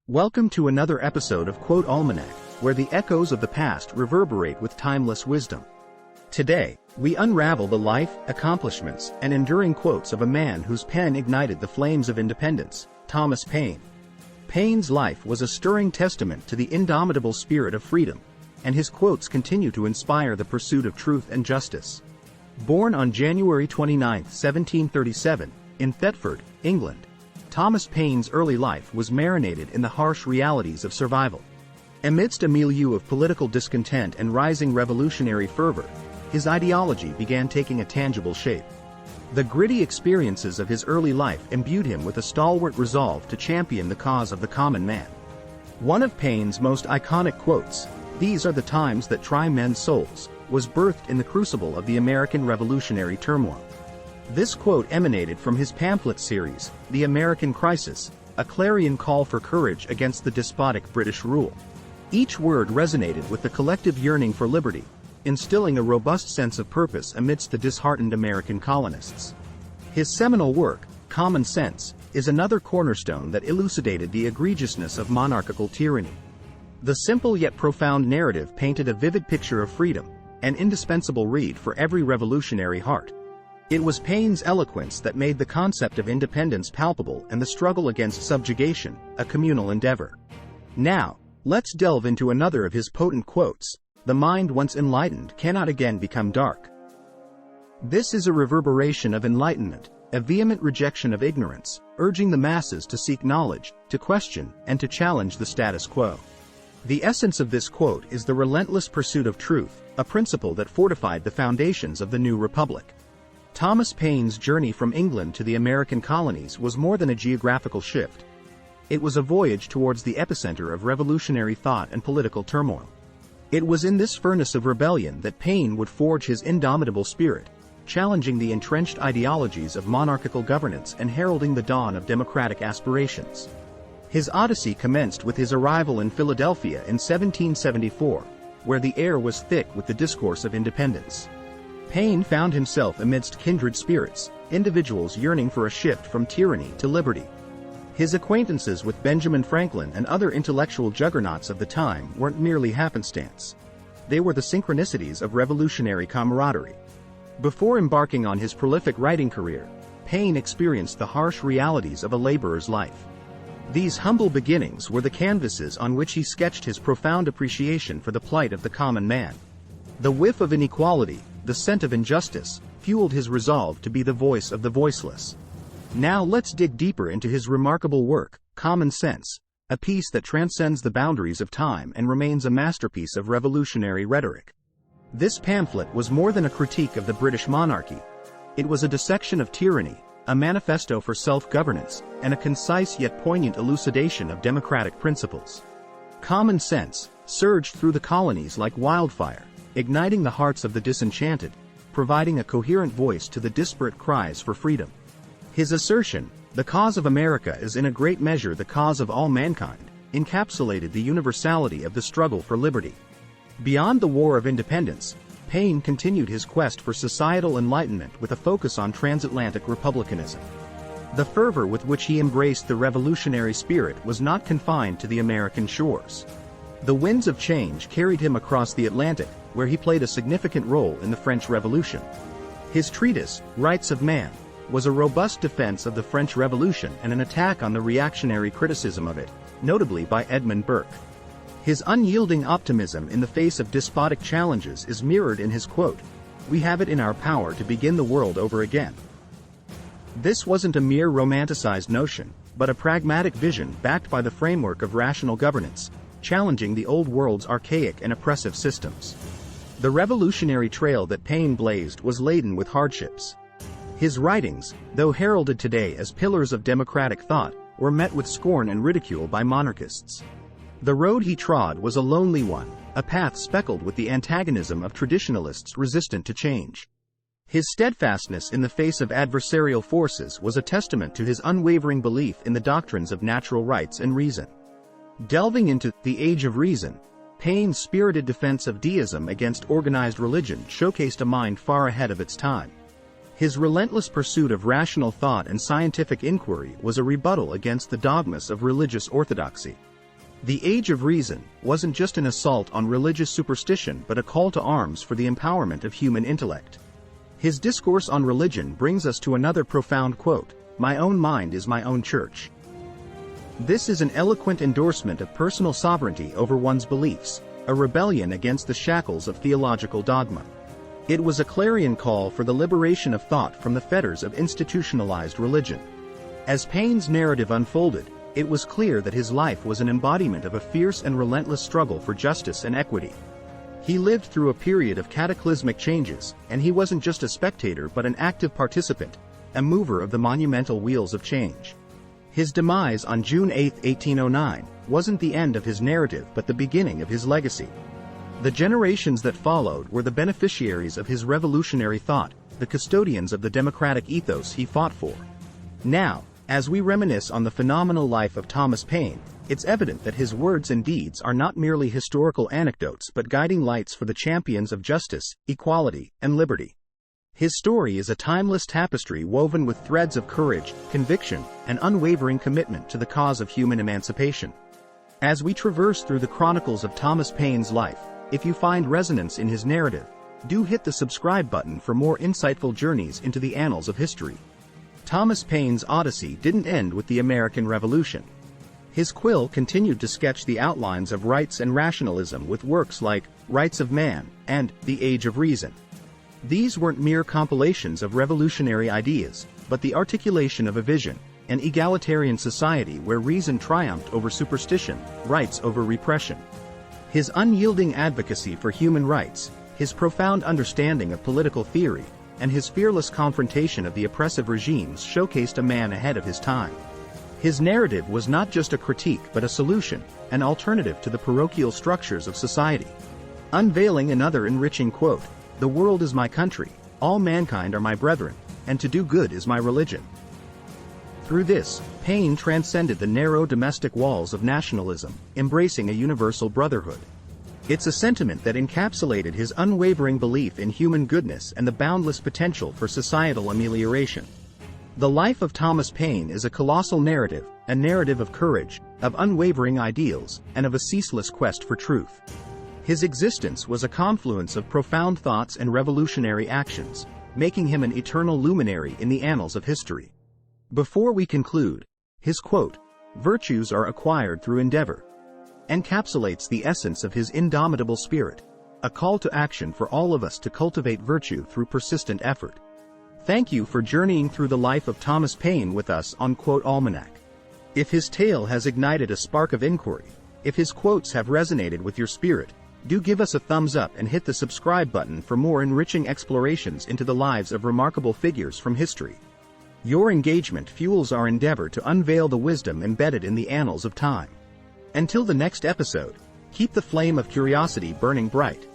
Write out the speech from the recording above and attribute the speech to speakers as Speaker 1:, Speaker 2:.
Speaker 1: Welcome to another episode of Quote Almanac, where the echoes of the past reverberate with timeless wisdom. Today, we unravel the life, accomplishments, and enduring quotes of a man whose pen ignited the flames of independence, Thomas Paine. Paine's life was a stirring testament to the indomitable spirit of freedom, and his quotes continue to inspire the pursuit of truth and justice. Born on January 29, 1737, in Thetford, England, Thomas Paine's early life was marinated in the harsh realities of survival. Amidst a milieu of political discontent and rising revolutionary fervor, his ideology began taking a tangible shape. The gritty experiences of his early life imbued him with a stalwart resolve to champion the cause of the common man. One of Paine's most iconic quotes, "These are the times that try men's souls," was birthed in the crucible of the American Revolutionary turmoil. This quote emanated from his pamphlet series, The American Crisis, a clarion call for courage against the despotic British rule. Each word resonated with the collective yearning for liberty, instilling a robust sense of purpose amidst the disheartened American colonists. His seminal work, Common Sense, is another cornerstone that elucidated the egregiousness of monarchical tyranny. The simple yet profound narrative painted a vivid picture of freedom, an indispensable read for every revolutionary heart. It was Paine's eloquence that made the concept of independence palpable and the struggle against subjugation a communal endeavor. Now, let's delve into another of his potent quotes: "The mind once enlightened cannot again become dark." This is a reverberation of enlightenment, a vehement rejection of ignorance, urging the masses to seek knowledge, to question, and to challenge the status quo. The essence of this quote is the relentless pursuit of truth, a principle that fortified the foundations of the new republic. Thomas Paine's journey from England to the American colonies was more than a geographical shift. It was a voyage towards the epicenter of revolutionary thought and political turmoil. It was in this furnace of rebellion that Paine would forge his indomitable spirit, challenging the entrenched ideologies of monarchical governance and heralding the dawn of democratic aspirations. His odyssey commenced with his arrival in Philadelphia in 1774, where the air was thick with the discourse of independence. Paine found himself amidst kindred spirits, individuals yearning for a shift from tyranny to liberty. His acquaintances with Benjamin Franklin and other intellectual juggernauts of the time weren't merely happenstance. They were the synchronicities of revolutionary camaraderie. Before embarking on his prolific writing career, Paine experienced the harsh realities of a laborer's life. These humble beginnings were the canvases on which he sketched his profound appreciation for the plight of the common man. The whiff of inequality, the scent of injustice, fueled his resolve to be the voice of the voiceless. Now let's dig deeper into his remarkable work, Common Sense, a piece that transcends the boundaries of time and remains a masterpiece of revolutionary rhetoric. This pamphlet was more than a critique of the British monarchy. It was a dissection of tyranny, a manifesto for self-governance, and a concise yet poignant elucidation of democratic principles. Common Sense surged through the colonies like wildfire, igniting the hearts of the disenchanted, providing a coherent voice to the disparate cries for freedom. His assertion, "The cause of America is in a great measure the cause of all mankind," encapsulated the universality of the struggle for liberty. Beyond the War of Independence, Paine continued his quest for societal enlightenment with a focus on transatlantic republicanism. The fervor with which he embraced the revolutionary spirit was not confined to the American shores. The winds of change carried him across the Atlantic, where he played a significant role in the French Revolution. His treatise, Rights of Man, was a robust defense of the French Revolution and an attack on the reactionary criticism of it, notably by Edmund Burke. His unyielding optimism in the face of despotic challenges is mirrored in his quote, "We have it in our power to begin the world over again." This wasn't a mere romanticized notion, but a pragmatic vision backed by the framework of rational governance, challenging the old world's archaic and oppressive systems. The revolutionary trail that Paine blazed was laden with hardships. His writings, though heralded today as pillars of democratic thought, were met with scorn and ridicule by monarchists. The road he trod was a lonely one, a path speckled with the antagonism of traditionalists resistant to change. His steadfastness in the face of adversarial forces was a testament to his unwavering belief in the doctrines of natural rights and reason. Delving into The Age of Reason, Paine's spirited defense of deism against organized religion showcased a mind far ahead of its time. His relentless pursuit of rational thought and scientific inquiry was a rebuttal against the dogmas of religious orthodoxy. The Age of Reason wasn't just an assault on religious superstition but a call to arms for the empowerment of human intellect. His discourse on religion brings us to another profound quote, "My own mind is my own church." This is an eloquent endorsement of personal sovereignty over one's beliefs, a rebellion against the shackles of theological dogma. It was a clarion call for the liberation of thought from the fetters of institutionalized religion. As Paine's narrative unfolded, it was clear that his life was an embodiment of a fierce and relentless struggle for justice and equity. He lived through a period of cataclysmic changes, and he wasn't just a spectator but an active participant, a mover of the monumental wheels of change. His demise on June 8, 1809, wasn't the end of his narrative but the beginning of his legacy. The generations that followed were the beneficiaries of his revolutionary thought, the custodians of the democratic ethos he fought for. Now, as we reminisce on the phenomenal life of Thomas Paine, it's evident that his words and deeds are not merely historical anecdotes but guiding lights for the champions of justice, equality, and liberty. His story is a timeless tapestry woven with threads of courage, conviction, and unwavering commitment to the cause of human emancipation. As we traverse through the chronicles of Thomas Paine's life, if you find resonance in his narrative, do hit the subscribe button for more insightful journeys into the annals of history. Thomas Paine's Odyssey didn't end with the American Revolution. His quill continued to sketch the outlines of rights and rationalism with works like Rights of Man and The Age of Reason. These weren't mere compilations of revolutionary ideas, but the articulation of a vision, an egalitarian society where reason triumphed over superstition, rights over repression. His unyielding advocacy for human rights, his profound understanding of political theory, and his fearless confrontation of the oppressive regimes showcased a man ahead of his time. His narrative was not just a critique but a solution, an alternative to the parochial structures of society. Unveiling another enriching quote, "The world is my country, all mankind are my brethren, and to do good is my religion." Through this, Paine transcended the narrow domestic walls of nationalism, embracing a universal brotherhood. It's a sentiment that encapsulated his unwavering belief in human goodness and the boundless potential for societal amelioration. The life of Thomas Paine is a colossal narrative, a narrative of courage, of unwavering ideals, and of a ceaseless quest for truth. His existence was a confluence of profound thoughts and revolutionary actions, making him an eternal luminary in the annals of history. Before we conclude, his quote, "Virtues are acquired through endeavor," encapsulates the essence of his indomitable spirit, a call to action for all of us to cultivate virtue through persistent effort. Thank you for journeying through the life of Thomas Paine with us on Quote Almanac. If his tale has ignited a spark of inquiry, if his quotes have resonated with your spirit, do give us a thumbs up and hit the subscribe button for more enriching explorations into the lives of remarkable figures from history. Your engagement fuels our endeavor to unveil the wisdom embedded in the annals of time. Until the next episode, keep the flame of curiosity burning bright.